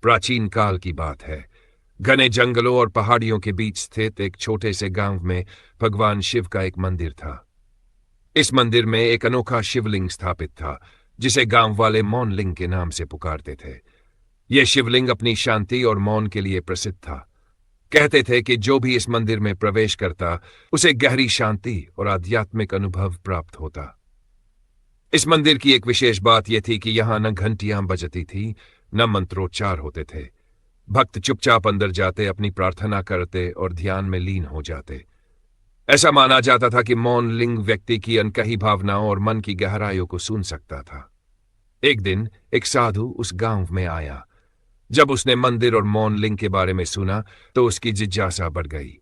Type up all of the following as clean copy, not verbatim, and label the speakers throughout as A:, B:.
A: प्राचीन काल की बात है। घने जंगलों और पहाड़ियों के बीच स्थित एक छोटे से गांव में भगवान शिव का एक मंदिर था। इस मंदिर में एक अनोखा शिवलिंग स्थापित था, जिसे गांव वाले मौन लिंग के नाम से पुकारते थे। यह शिवलिंग अपनी शांति और मौन के लिए प्रसिद्ध था। कहते थे कि जो भी इस मंदिर में प्रवेश करता, उसे गहरी शांति और आध्यात्मिक अनुभव प्राप्त होता। इस मंदिर की एक विशेष बात यह थी कि यहां न घंटियां बजती थी, न मंत्रोच्चार होते थे। भक्त चुपचाप अंदर जाते, अपनी प्रार्थना करते और ध्यान में लीन हो जाते। ऐसा माना जाता था कि मौन लिंग व्यक्ति की अनकही भावनाओं और मन की गहराइयों को सुन सकता था। एक दिन एक साधु उस गांव में आया। जब उसने मंदिर और मौन लिंग के बारे में सुना तो उसकी जिज्ञासा बढ़ गई।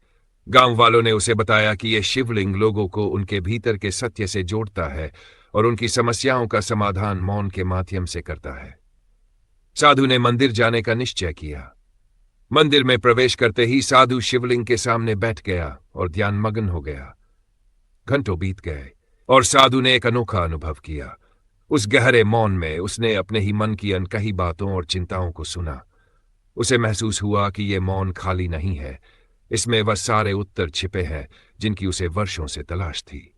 A: गांव वालों ने उसे बताया कि यह शिवलिंग लोगों को उनके भीतर के सत्य से जोड़ता है और उनकी समस्याओं का समाधान मौन के माध्यम से करता है। साधु ने मंदिर जाने का निश्चय किया। मंदिर में प्रवेश करते ही साधु शिवलिंग के सामने बैठ गया और ध्यान मग्न हो गया। घंटों बीत गए और साधु ने एक अनोखा अनुभव किया। उस गहरे मौन में उसने अपने ही मन की अनकही बातों और चिंताओं को सुना। उसे महसूस हुआ कि यह मौन खाली नहीं है, इसमें वह सारे उत्तर छिपे हैं जिनकी उसे वर्षों से तलाश थी।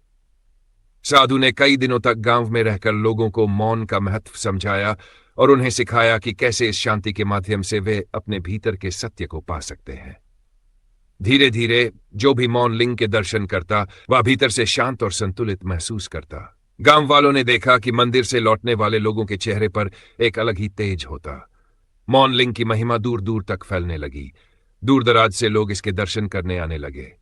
A: साधु ने कई दिनों तक गांव में रहकर लोगों को मौन का महत्व समझाया और उन्हें सिखाया कि कैसे इस शांति के माध्यम से वे अपने भीतर के सत्य को पा सकते हैं। धीरे धीरे जो भी मौन लिंग के दर्शन करता, वह भीतर से शांत और संतुलित महसूस करता। गांव वालों ने देखा कि मंदिर से लौटने वाले लोगों के चेहरे पर एक अलग ही तेज होता। मौन लिंग की महिमा दूर दूर तक फैलने लगी। दूर दराज से लोग इसके दर्शन करने आने लगे।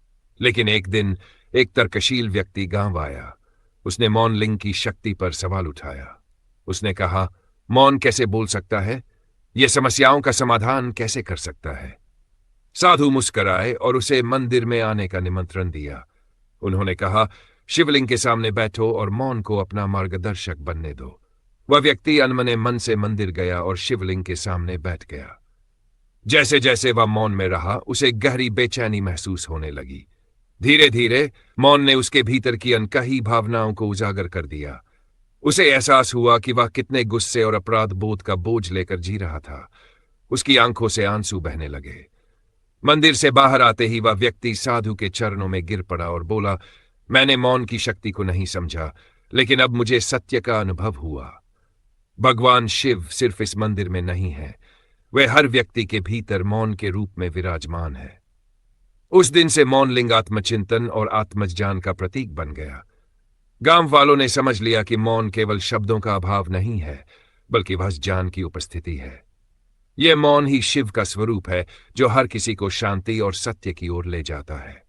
A: लेकिन एक दिन एक तर्कशील व्यक्ति गांव आया। उसने मौन लिंग की शक्ति पर सवाल उठाया। उसने कहा, मौन कैसे बोल सकता है? यह समस्याओं का समाधान कैसे कर सकता है? साधु मुस्कराए और उसे मंदिर में आने का निमंत्रण दिया। उन्होंने कहा, शिवलिंग के सामने बैठो और मौन को अपना मार्गदर्शक बनने दो। वह व्यक्ति अनमने मन से मंदिर गया और शिवलिंग के सामने बैठ गया। जैसे जैसे वह मौन में रहा, उसे गहरी बेचैनी महसूस होने लगी। धीरे धीरे मौन ने उसके भीतर की अनकही भावनाओं को उजागर कर दिया। उसे एहसास हुआ कि वह कितने गुस्से और अपराध बोध का बोझ लेकर जी रहा था। उसकी आंखों से आंसू बहने लगे। मंदिर से बाहर आते ही वह व्यक्ति साधु के चरणों में गिर पड़ा और बोला, मैंने मौन की शक्ति को नहीं समझा, लेकिन अब मुझे सत्य का अनुभव हुआ। भगवान शिव सिर्फ इस मंदिर में नहीं है, वे हर व्यक्ति के भीतर मौन के रूप में विराजमान है। उस दिन से मौन लिंग आत्मचिंतन और आत्मज्ञान का प्रतीक बन गया। गांव वालों ने समझ लिया कि मौन केवल शब्दों का अभाव नहीं है, बल्कि वह ज्ञान की उपस्थिति है। यह मौन ही शिव का स्वरूप है, जो हर किसी को शांति और सत्य की ओर ले जाता है।